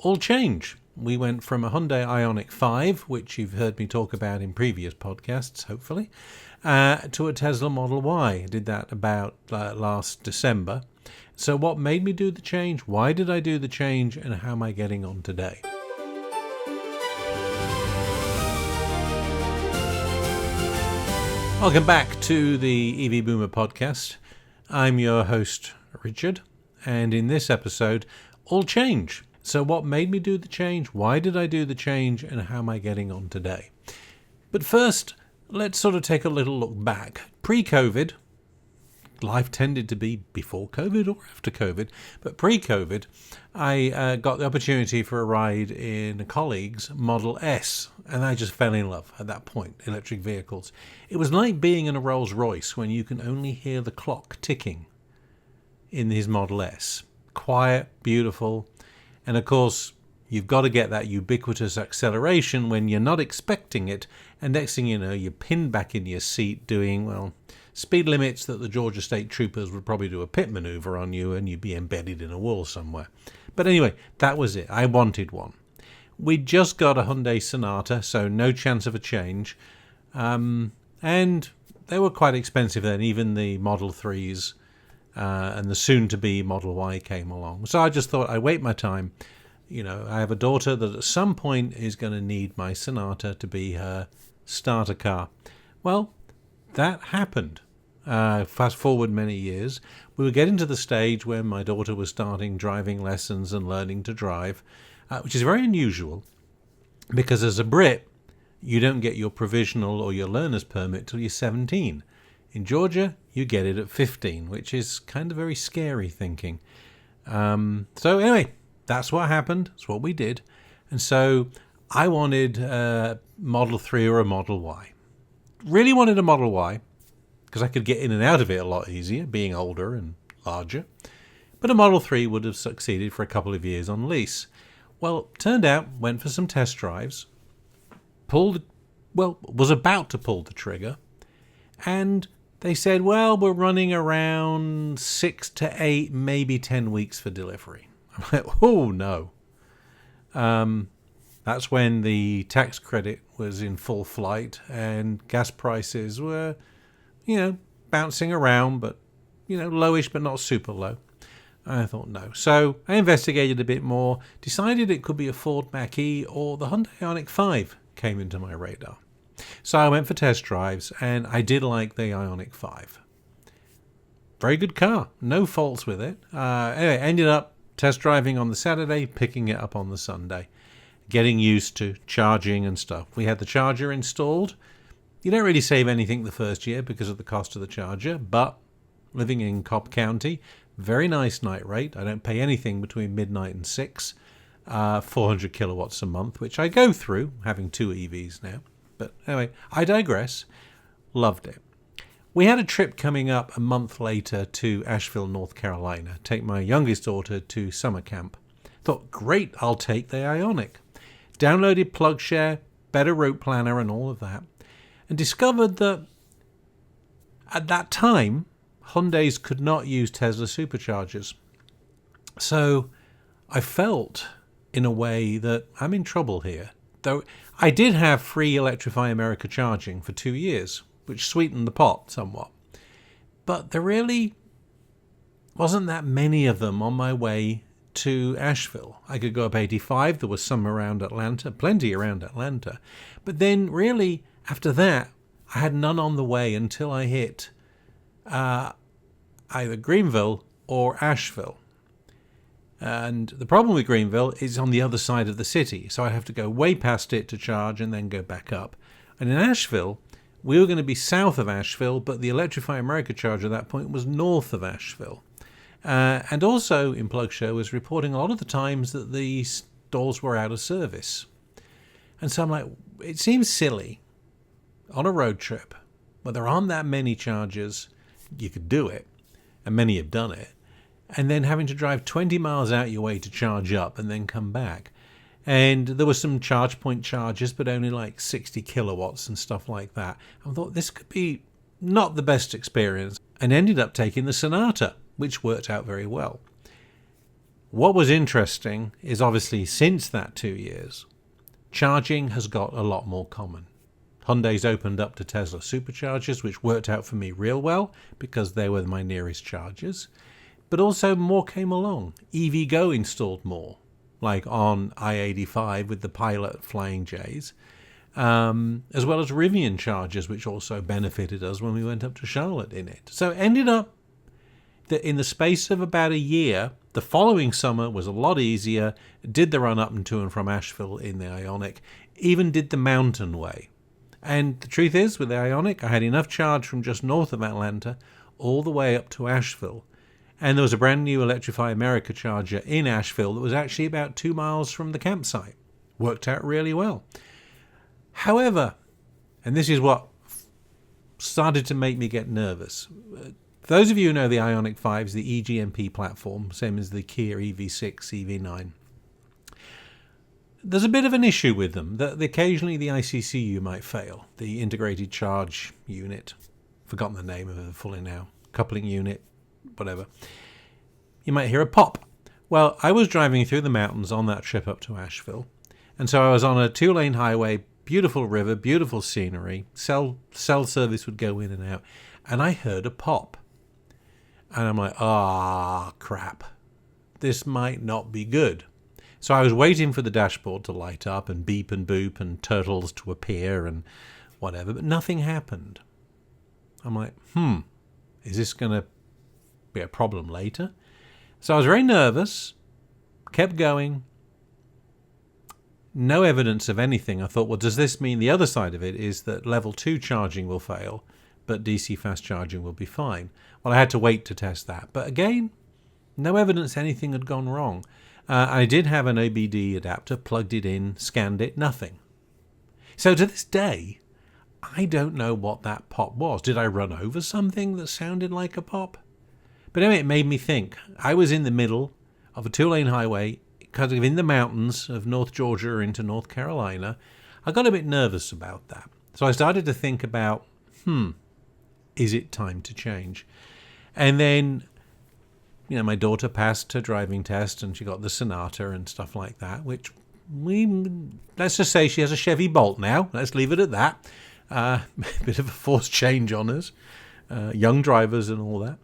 all change. We went from a Hyundai Ioniq 5, which you've heard me talk about in previous podcasts, hopefully, to a Tesla Model Y. I did that about last December. So what made me do the change? Why did I do the change? And how am I getting on today? Welcome back to the EV Boomer podcast. I'm your host, Richard, and in this episode, all change. So what made me do the change? Why did I do the change? And how am I getting on today? But first, let's sort of take a little look back. Pre-COVID, life tended to be before COVID or after COVID, but pre-COVID, I got the opportunity for a ride in a colleague's Model S, and I just fell in love at that point, electric vehicles. It was like being in a Rolls Royce when you can only hear the clock ticking in his Model S. Quiet, beautiful, and of course, you've got to get that ubiquitous acceleration when you're not expecting it, and next thing you know, you're pinned back in your seat doing, well, speed limits that the Georgia State Troopers would probably do a pit maneuver on you and you'd be embedded in a wall somewhere. But anyway, that was it. I wanted one. We'd just got a Hyundai Sonata, so no chance of a change. And they were quite expensive then, even the Model 3s and the soon-to-be Model Y came along. So I just thought I'd wait my time. You know, I have a daughter that at some point is going to need my Sonata to be her starter car. Well, that happened. Fast forward many years, we were getting to the stage when my daughter was starting driving lessons and learning to drive, which is very unusual because as a Brit, you don't get your provisional or your learner's permit till you're 17. In Georgia, you get it at 15, which is kind of very scary thinking. So anyway, that's what happened. That's what we did. And so I wanted a Model 3 or a Model Y. Really wanted a Model Y because I could get in and out of it a lot easier, being older and larger. But a Model 3 would have succeeded for a couple of years on lease. Well, turned out, went for some test drives, was about to pull the trigger, and they said, well, we're running around 6 to 8, maybe 10 weeks for delivery. I'm like, oh, no. That's when the tax credit was in full flight and gas prices were, bouncing around, but, lowish, but not super low. I thought no. So I investigated a bit more, decided it could be a Ford Mach-E or the Hyundai Ioniq 5 came into my radar. So I went for test drives and I did like the Ioniq 5. Very good car. No faults with it. Anyway, ended up test driving on the Saturday, picking it up on the Sunday. Getting used to charging and stuff. We had the charger installed. You don't really save anything the first year because of the cost of the charger, but living in Cobb County, very nice night rate. I don't pay anything between midnight and 6, 400 kilowatts a month, which I go through, having 2 EVs now. But anyway, I digress. Loved it. We had a trip coming up a month later to Asheville, North Carolina, take my youngest daughter to summer camp. Thought, great, I'll take the Ioniq. Downloaded PlugShare, better route planner and all of that, and discovered that at that time, Hyundais could not use Tesla superchargers. So I felt, in a way, that I'm in trouble here. Though I did have free Electrify America charging for 2 years, which sweetened the pot somewhat. But there really wasn't that many of them on my way to Asheville. I could go up 85. There was some around Atlanta, plenty around Atlanta. But then really, after that, I had none on the way until I hit either Greenville or Asheville. And the problem with Greenville is on the other side of the city, so I have to go way past it to charge and then go back up. And in Asheville, we were going to be south of Asheville, but the Electrify America charger at that point was north of Asheville. And also in PlugShare was reporting a lot of the times that the stalls were out of service. And so I'm like, it seems silly on a road trip where there aren't that many chargers, you could do it, and many have done it, and then having to drive 20 miles out your way to charge up and then come back. And there were some charge point chargers, but only like 60 kilowatts and stuff like that. I thought this could be not the best experience, and ended up taking the Sonata, which worked out very well. What was interesting is obviously since that 2 years, charging has got a lot more common. Hyundai's opened up to Tesla superchargers, which worked out for me real well because they were my nearest chargers. But also more came along. EVgo installed more, like on I-85 with the Pilot Flying J's, as well as Rivian chargers, which also benefited us when we went up to Charlotte in it. So it ended up that in the space of about a year, the following summer was a lot easier, did the run up and to and from Asheville in the Ioniq, even did the mountain way. And the truth is, with the Ioniq, I had enough charge from just north of Atlanta all the way up to Asheville. And there was a brand new Electrify America charger in Asheville that was actually about 2 miles from the campsite. Worked out really well. However, and this is what started to make me get nervous. For those of you who know the Ioniq 5 is the eGMP platform, same as the Kia EV6, EV9. There's a bit of an issue with them. That occasionally the ICCU might fail. The integrated charge unit. Forgotten the name of it fully now. Coupling unit, whatever. You might hear a pop. Well, I was driving through the mountains on that trip up to Asheville. And so I was on a 2-lane highway, beautiful river, beautiful scenery. Cell service would go in and out. And I heard a pop. And I'm like, crap. This might not be good. So I was waiting for the dashboard to light up and beep and boop and turtles to appear and whatever, but nothing happened. I'm like, is this going to be a problem later? So I was very nervous, kept going. No evidence of anything. I thought, well, does this mean the other side of it is that level 2 charging will fail, but DC fast charging will be fine? Well, I had to wait to test that. But again, no evidence anything had gone wrong. I did have an OBD adapter, plugged it in, scanned it, nothing. So to this day, I don't know what that pop was. Did I run over something that sounded like a pop? But anyway, it made me think. I was in the middle of a 2-lane highway, kind of in the mountains of North Georgia into North Carolina. I got a bit nervous about that. So I started to think about, is it time to change? And then, my daughter passed her driving test and she got the Sonata and stuff like that, which let's just say she has a Chevy Bolt now. Let's leave it at that. Bit of a forced change on us, young drivers and all that.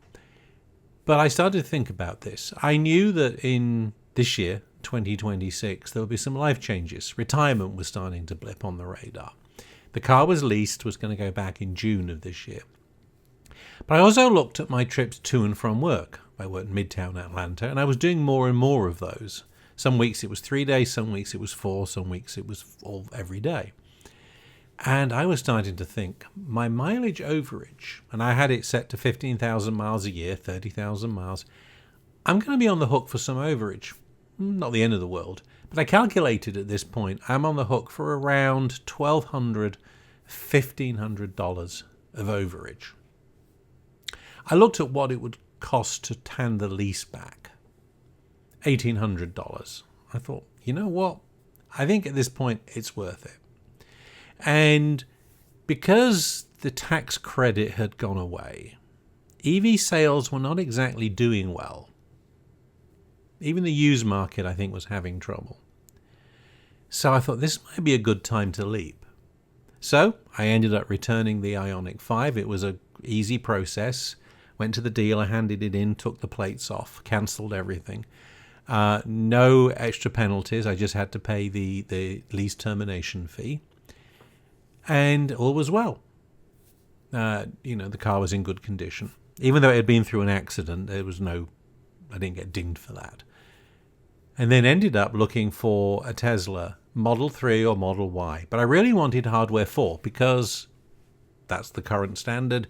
But I started to think about this. I knew that in this year, 2026, there would be some life changes. Retirement was starting to blip on the radar. The car was leased, was going to go back in June of this year. But I also looked at my trips to and from work. I worked in Midtown Atlanta, and I was doing more and more of those. Some weeks it was 3 days, some weeks it was 4, some weeks it was all every day. And I was starting to think, my mileage overage, and I had it set to 15,000 miles a year, 30,000 miles, I'm going to be on the hook for some overage. Not the end of the world. But I calculated at this point, I'm on the hook for around $1,200, $1,500 of overage. I looked at what it would cost to hand the lease back. $1,800. I thought, you know what? I think at this point it's worth it. And because the tax credit had gone away, EV sales were not exactly doing well. Even the used market, I think, was having trouble. So I thought this might be a good time to leap. So I ended up returning the Ioniq 5. It was an easy process. Went to the dealer, handed it in, took the plates off, cancelled everything. No extra penalties. I just had to pay the lease termination fee. And all was well. The car was in good condition. Even though it had been through an accident, I didn't get dinged for that. And then ended up looking for a Tesla Model 3 or Model Y. But I really wanted hardware 4 because that's the current standard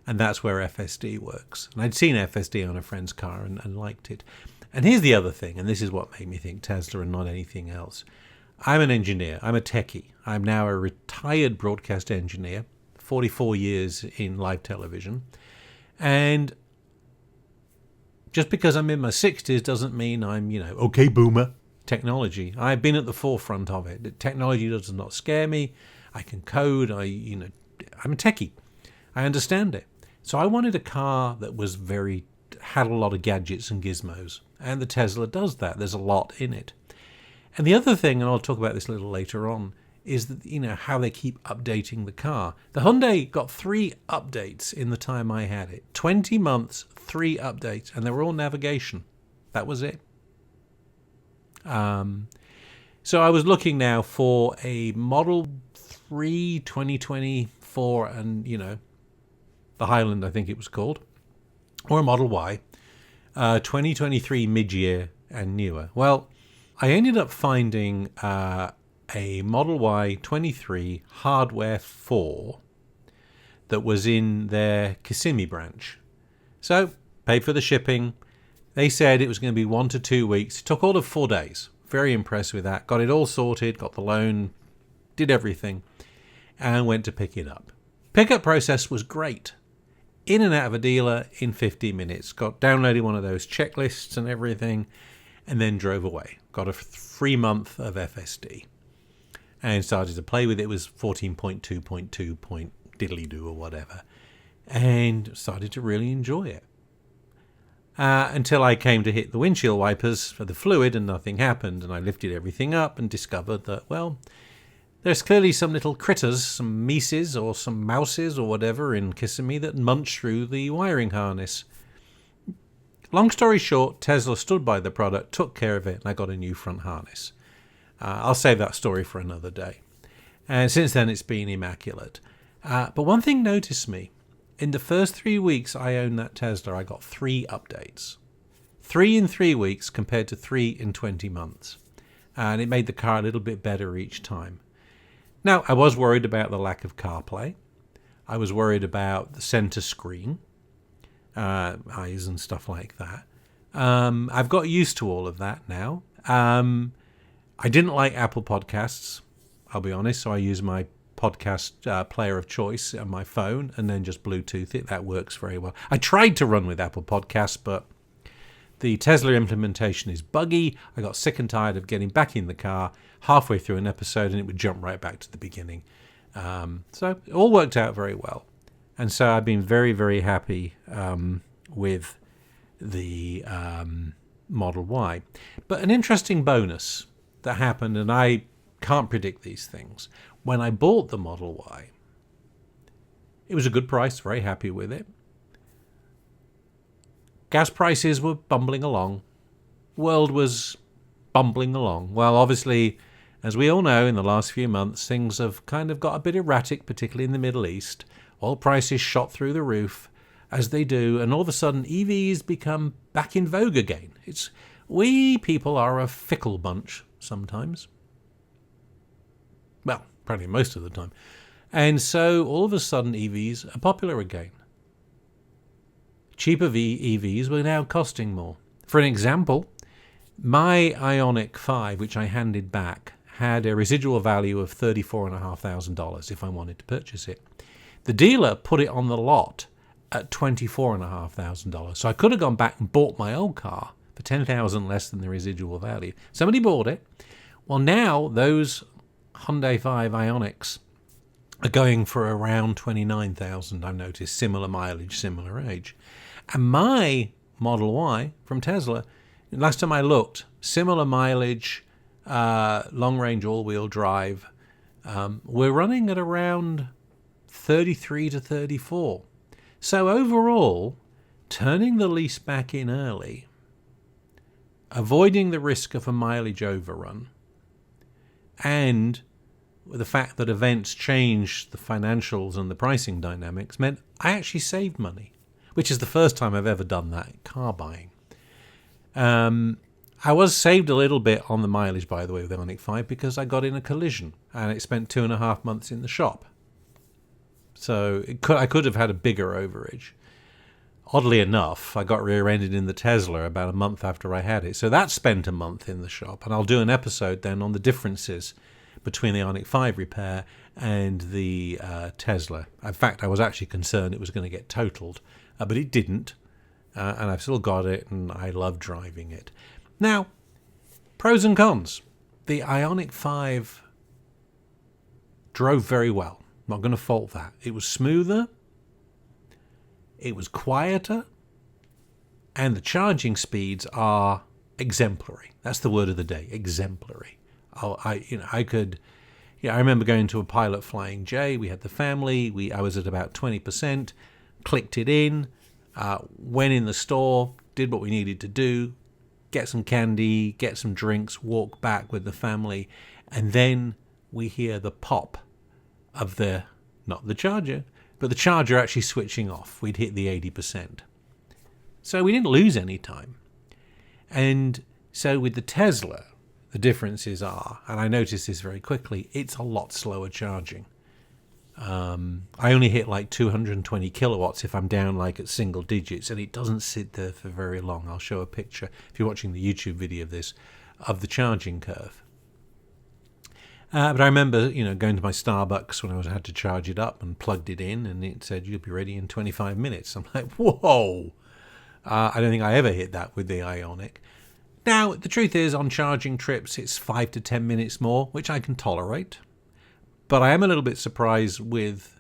and that's where FSD works. And I'd seen FSD on a friend's car and liked it. And here's the other thing, and this is what made me think Tesla and not anything else. I'm an engineer. I'm a techie. I'm now a retired broadcast engineer, 44 years in live television. And just because I'm in my 60s doesn't mean I'm, okay, boomer. Technology. I've been at the forefront of it. Technology does not scare me. I can code. I'm a techie. I understand it. So I wanted a car that was very had a lot of gadgets and gizmos. And the Tesla does that. There's a lot in it. And the other thing, and I'll talk about this a little later on, is that, how they keep updating the car. The Hyundai got 3 updates in the time I had it. 20 months, 3 updates, and they were all navigation. That was it. So I was looking now for a Model 3 2024 and, the Highland, I think it was called, or a Model Y, 2023 mid-year and newer. Well, I ended up finding a Model Y 23 Hardware 4 that was in their Kissimmee branch. So, paid for the shipping. They said it was going to be 1 to 2 weeks. It took all of 4 days. Very impressed with that. Got it all sorted, got the loan, did everything, and went to pick it up. Pickup process was great. In and out of a dealer in 15 minutes. Downloaded one of those checklists and everything, and then drove away. Got a free month of FSD. And started to play with it. It was 14.2.2 point diddly-do or whatever. And started to really enjoy it. Until I came to hit the windshield wipers for the fluid and nothing happened. And I lifted everything up and discovered that, well, there's clearly some little critters, some mices or some mouses or whatever in Kissimmee that munch through the wiring harness. Long story short, Tesla stood by the product, took care of it, and I got a new front harness. I'll save that story for another day. And since then, it's been immaculate. But one thing noticed me. In the first 3 weeks I owned that Tesla, I got 3 updates. 3 in 3 weeks compared to 3 in 20 months. And it made the car a little bit better each time. Now, I was worried about the lack of CarPlay. I was worried about the center screen, eyes and stuff like that. I've got used to all of that now. I didn't like Apple Podcasts, I'll be honest, so I use my podcast player of choice on my phone and then just Bluetooth it. That works very well. I tried to run with Apple Podcasts, but the Tesla implementation is buggy. I got sick and tired of getting back in the car halfway through an episode and it would jump right back to the beginning. So it all worked out very well. And so I've been very, very happy with the Model Y. But an interesting bonus that happened, and I can't predict these things. When I bought the Model Y, it was a good price, very happy with it. Gas prices were bumbling along. World was bumbling along. Well, obviously, as we all know, in the last few months, things have kind of got a bit erratic, particularly in the Middle East. Oil prices shot through the roof, as they do, and all of a sudden EVs become back in vogue again. We people are a fickle bunch sometimes. Well, probably most of the time. And so all of a sudden EVs are popular again. Cheaper EVs were now costing more. For an example, my Ioniq 5, which I handed back, had a residual value of $34,500 if I wanted to purchase it. The dealer put it on the lot at $24,500. So I could have gone back and bought my old car for $10,000 less than the residual value. Somebody bought it. Well, now those Hyundai 5 Ioniqs are going for around $29,000. I've noticed similar mileage, similar age. And my Model Y from Tesla, last time I looked, similar mileage, long-range all-wheel drive, we're running at around 33 to 34. So overall, turning the lease back in early, avoiding the risk of a mileage overrun, and the fact that events changed the financials and the pricing dynamics meant I actually saved money, which is the first time I've ever done that in car buying. I was saved a little bit on the mileage, by the way, with the Ioniq 5 because I got in a collision and it spent 2.5 months in the shop. So I could have had a bigger overage. Oddly enough, I got rear-ended in the Tesla about a month after I had it. So that spent a month in the shop. And I'll do an episode then on the differences between the Ioniq 5 repair and the Tesla. In fact, I was actually concerned it was going to get totaled, but it didn't. And I've still got it, and I love driving it. Now, pros and cons. The Ioniq 5 drove very well. Not going to fault that. It was smoother. It was quieter. And the charging speeds are exemplary. That's the word of the day, exemplary. I remember going to a Pilot Flying J. We had the family. I was at about 20%, clicked it in, went in the store, did what we needed to do, get some candy, get some drinks, walk back with the family, and then we hear the pop of not the charger, but the charger actually switching off. We'd hit the 80%. So we didn't lose any time. And so with the Tesla, the differences are, and I noticed this very quickly, it's a lot slower charging. I only hit like 220 kilowatts if I'm down like at single digits, and it doesn't sit there for very long. I'll show a picture, if you're watching the YouTube video of this, of the charging curve. But I remember, going to my Starbucks when I had to charge it up and plugged it in, and it said, you'll be ready in 25 minutes. I'm like, whoa! I don't think I ever hit that with the Ioniq. Now, the truth is, on charging trips, it's 5 to 10 minutes more, which I can tolerate. But I am a little bit surprised with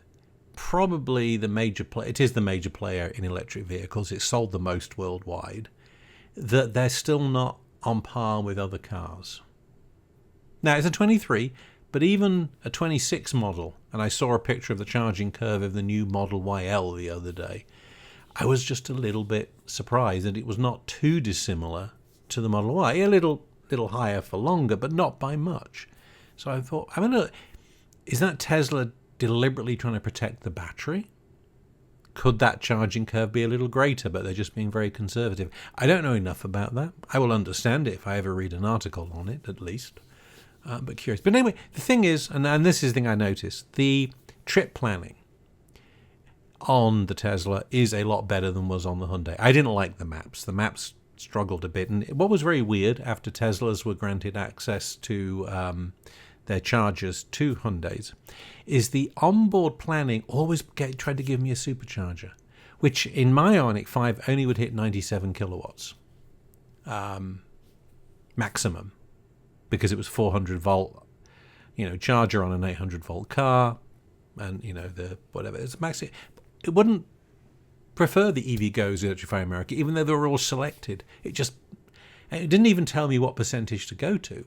probably the major player. It is the major player in electric vehicles. It's sold the most worldwide. That they're still not on par with other cars. Now, it's a 23, but even a 26 model, and I saw a picture of the charging curve of the new Model YL the other day, I was just a little bit surprised that it was not too dissimilar to the Model Y. A little higher for longer, but not by much. So I thought, is that Tesla deliberately trying to protect the battery? Could that charging curve be a little greater, but they're just being very conservative? I don't know enough about that. I will understand it if I ever read an article on it, at least. But curious. But anyway, the thing is, and this is the thing I noticed, the trip planning on the Tesla is a lot better than was on the Hyundai. I didn't like the maps. The maps struggled a bit. And what was very weird, after Teslas were granted access to their chargers to Hyundais, is the onboard planning always tried to give me a supercharger, which in my Ioniq 5 only would hit 97 kilowatts maximum, because it was 400 volt, charger on an 800 volt car, and the whatever it's max. It wouldn't prefer the EVgo's Electrify America, even though they were all selected. It didn't even tell me what percentage to go to.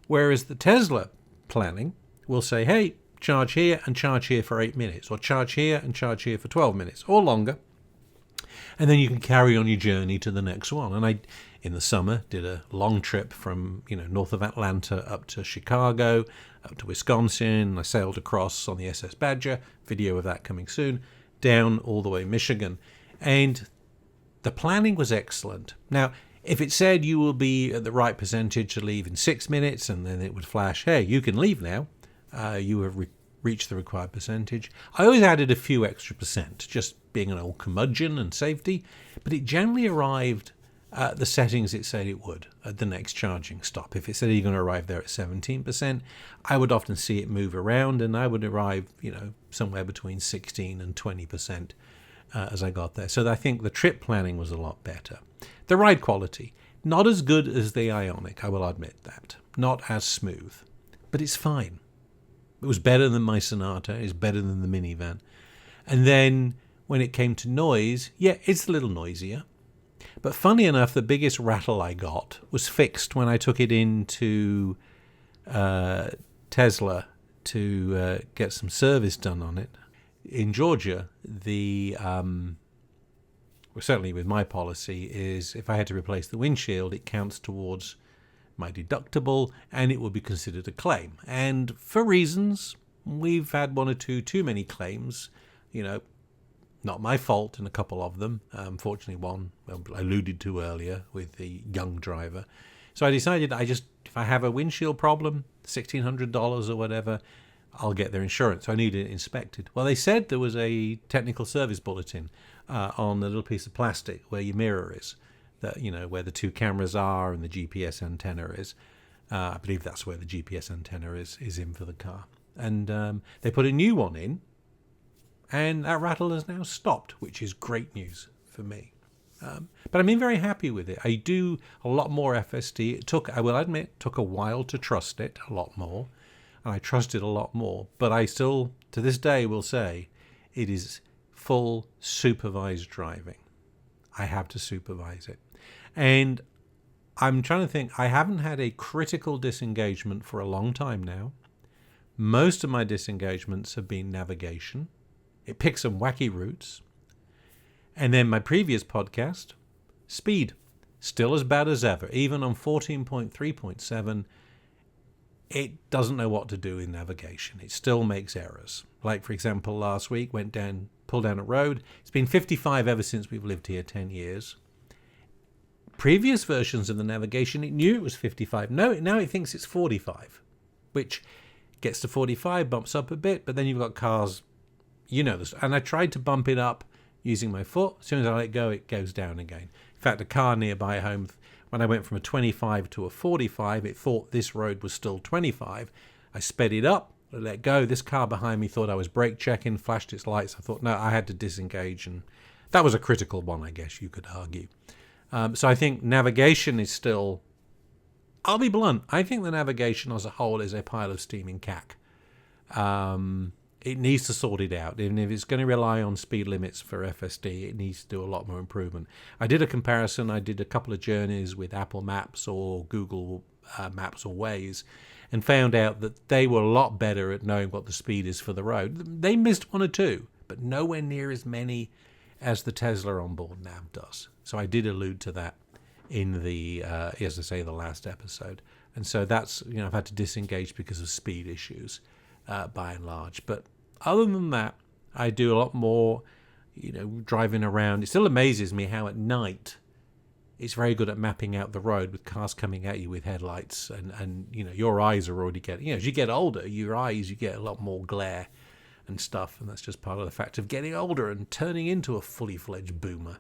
Whereas the Tesla planning will say, hey, charge here and charge here for 8 minutes, or charge here and charge here for 12 minutes, or longer. And then you can carry on your journey to the next one. And I, in the summer, did a long trip from, north of Atlanta up to Chicago, up to Wisconsin. I sailed across on the SS Badger, video of that coming soon, down all the way Michigan. And the planning was excellent. Now, if it said you will be at the right percentage to leave in 6 minutes, and then it would flash, hey, you can leave now, you have reached the required percentage. I always added a few extra percent, just being an old curmudgeon and safety, but it generally arrived at the settings it said it would at the next charging stop. If it said you're going to arrive there at 17%, I would often see it move around, and I would arrive, somewhere between 16 and 20% as I got there. So I think the trip planning was a lot better. The ride quality, not as good as the Ioniq, I will admit that. Not as smooth, but it's fine. It was better than my Sonata. It's better than the minivan. And then when it came to noise, yeah, it's a little noisier. But funny enough, the biggest rattle I got was fixed when I took it into Tesla to get some service done on it. In Georgia, certainly with my policy, is if I had to replace the windshield, it counts towards my deductible, and it will be considered a claim. And for reasons, we've had one or two too many claims, not my fault in a couple of them. Unfortunately, one I alluded to earlier with the young driver. So I decided if I have a windshield problem, $1,600 or whatever, I'll get their insurance. So I need it inspected. Well, they said there was a technical service bulletin on the little piece of plastic where your mirror is, that where the two cameras are and the GPS antenna is. I believe that's where the GPS antenna is in for the car. And they put a new one in, and that rattle has now stopped, which is great news for me. But I'm very happy with it. I do a lot more FSD. I will admit, took a while to trust it a lot more. And I trust it a lot more. But I still, to this day, will say it is full supervised driving. I have to supervise it. And I'm trying to think, I haven't had a critical disengagement for a long time now. Most of my disengagements have been navigation. It picks some wacky routes. And then my previous podcast, speed, still as bad as ever. Even on 14.3.7, it doesn't know what to do in navigation. It still makes errors. Like, for example, last week, pulled down a road. It's been 55 ever since we've lived here 10 years. Previous versions of the navigation, it knew it was 55. No, now it thinks it's 45, which gets to 45, bumps up a bit, but then you've got cars, you know this. And I tried to bump it up using my foot. As soon as I let go, it goes down again. In fact, a car nearby home, when I went from a 25 to a 45, it thought this road was still 25. I sped it up, let go. This car behind me thought I was brake checking, flashed its lights. I thought, no, I had to disengage. And that was a critical one, I guess you could argue. So I think navigation is still, I'll be blunt, I think the navigation as a whole is a pile of steaming cack. It needs to sort it out. Even if it's going to rely on speed limits for FSD, it needs to do a lot more improvement. I did a comparison. I did a couple of journeys with Apple Maps or Google Maps or Waze and found out that they were a lot better at knowing what the speed is for the road. They missed one or two, but nowhere near as many as the Tesla onboard nav does. So I did allude to that in the, as I say, the last episode. And so that's, I've had to disengage because of speed issues by and large. But other than that, I do a lot more, driving around. It still amazes me how at night it's very good at mapping out the road with cars coming at you with headlights. And your eyes are already getting, as you get older, your eyes, you get a lot more glare and stuff, and that's just part of the fact of getting older and turning into a fully fledged boomer.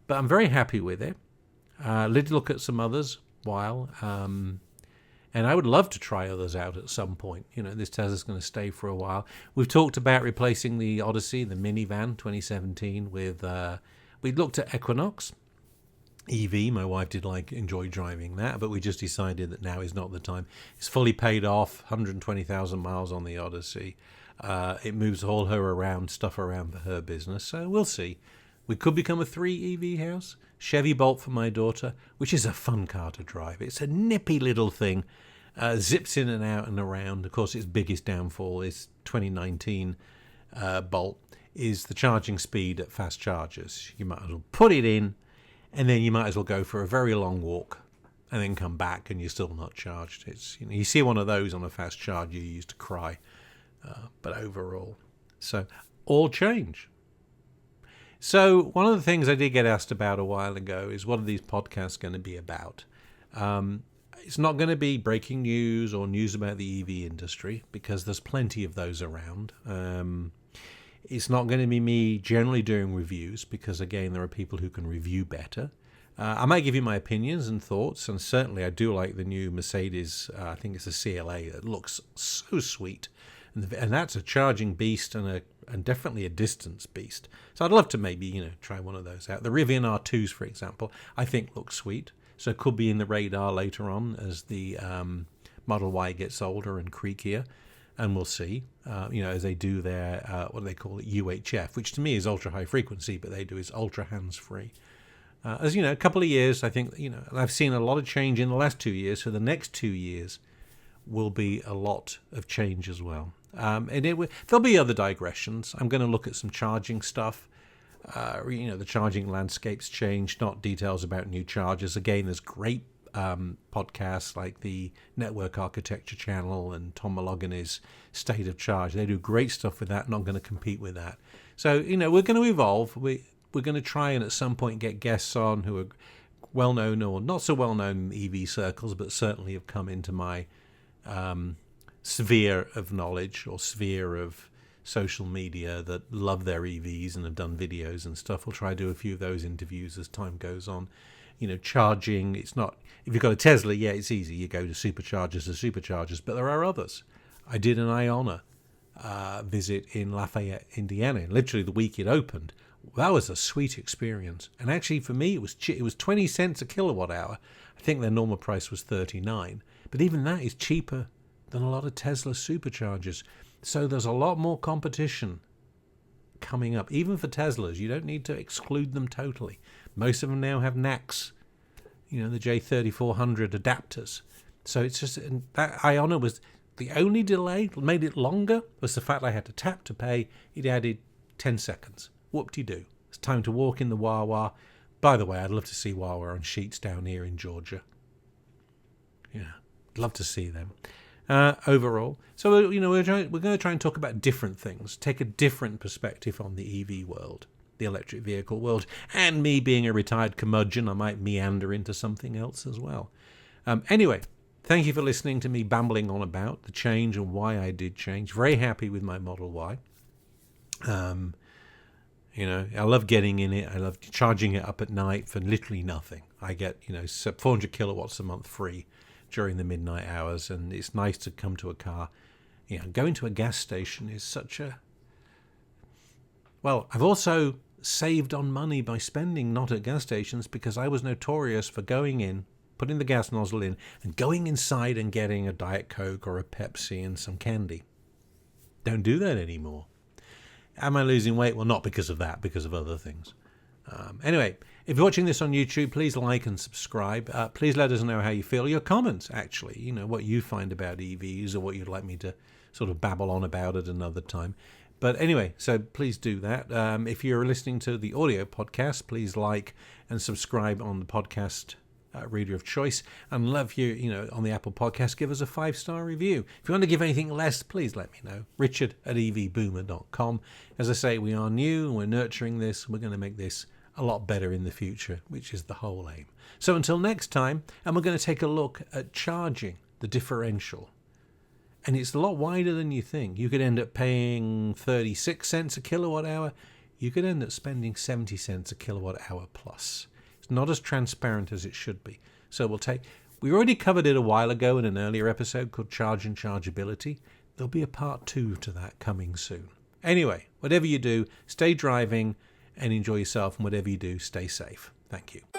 But I'm very happy with it. Did look at some others while, and I would love to try others out at some point. This Tesla's going to stay for a while. We've talked about replacing the Odyssey, the minivan 2017, with we looked at Equinox EV. My wife did enjoy driving that, but we just decided that now is not the time. It's fully paid off, 120,000 miles on the Odyssey. It moves all her stuff around for her business, so we'll see. We could become a 3 EV house. Chevy Bolt for my daughter, which is a fun car to drive. It's a nippy little thing, zips in and out and around. Of course, its biggest downfall is 2019 Bolt is the charging speed at fast chargers. You might as well put it in, and then you might as well go for a very long walk and then come back and you're still not charged. It's you see one of those on a fast charger, you used to cry. But overall, so all change. So one of the things I did get asked about a while ago is, what are these podcasts going to be about? It's not going to be breaking news or news about the EV industry, because there's plenty of those around. It's not going to be me generally doing reviews, because again, there are people who can review better. I might give you my opinions and thoughts, and certainly I do like the new Mercedes, I think it's a CLA, it looks so sweet. And that's a charging beast and definitely a distance beast. So I'd love to maybe, try one of those out. The Rivian R2s, for example, I think look sweet. So it could be in the radar later on as the Model Y gets older and creakier. And we'll see, as they do their, what do they call it, UHF, which to me is ultra high frequency, but they do is ultra hands-free. As a couple of years, I think, I've seen a lot of change in the last 2 years. So the next 2 years will be a lot of change as well. And there'll be other digressions. I'm going to look at some charging stuff. The charging landscape's changed, not details about new chargers. Again, there's great podcasts like the Network Architecture channel and Tom Malogany's State of Charge. They do great stuff with that. Not going to compete with that. So, we're going to evolve. We're going to try and at some point get guests on who are well-known or not so well-known in EV circles, but certainly have come into my sphere of knowledge or sphere of social media that love their EVs and have done videos and stuff. We'll try to do a few of those interviews as time goes on. Charging, it's not, if you've got a Tesla, yeah, it's easy. You go to superchargers, but there are others. I did an Ioniq visit in Lafayette, Indiana, literally the week it opened. That was a sweet experience. And actually for me, it was 20 cents a kilowatt hour. I think their normal price was 39. But even that is cheaper than a lot of Tesla superchargers. So there's a lot more competition coming up. Even for Teslas, you don't need to exclude them totally. Most of them now have NACs, the J3400 adapters. So it's just that Ioniq was the only delay, made it longer, was the fact I had to tap to pay. It added 10 seconds. Whoop-de-doo. It's time to walk in the Wawa. By the way, I'd love to see Wawa on sheets down here in Georgia. Yeah, love to see them. Overall, so we're going to try and talk about different things, take a different perspective on the EV world, the electric vehicle world, and me being a retired curmudgeon, I might meander into something else as well. Anyway, thank you for listening to me bambling on about the change and why I did change. Very happy with my Model Y. I love getting in it. I love charging it up at night for literally nothing. I get 400 kilowatts a month free during the midnight hours, and it's nice to come to a car. Going to a gas station is such a... Well, I've also saved on money by spending not at gas stations, because I was notorious for going in, putting the gas nozzle in, and going inside and getting a Diet Coke or a Pepsi and some candy. Don't do that anymore. Am I losing weight? Well, not because of that, because of other things. Anyway, if you're watching this on YouTube, please like and subscribe. Please let us know how you feel. Your comments, actually, what you find about EVs or what you'd like me to sort of babble on about at another time. But anyway, so please do that. If you're listening to the audio podcast, please like and subscribe on the podcast reader of choice, and love you, on the Apple podcast, give us a 5-star review. If you want to give anything less, please let me know. Richard@evboomer.com. As I say, we are new and we're nurturing this. We're going to make this a lot better in the future, which is the whole aim. So until next time, and we're going to take a look at charging, the differential. And it's a lot wider than you think. You could end up paying 36 cents a kilowatt hour. You could end up spending 70 cents a kilowatt hour plus. It's not as transparent as it should be. So we already covered it a while ago in an earlier episode called Charge and Chargeability. There'll be a part 2 to that coming soon. Anyway, whatever you do, stay driving and enjoy yourself, and whatever you do, stay safe. Thank you.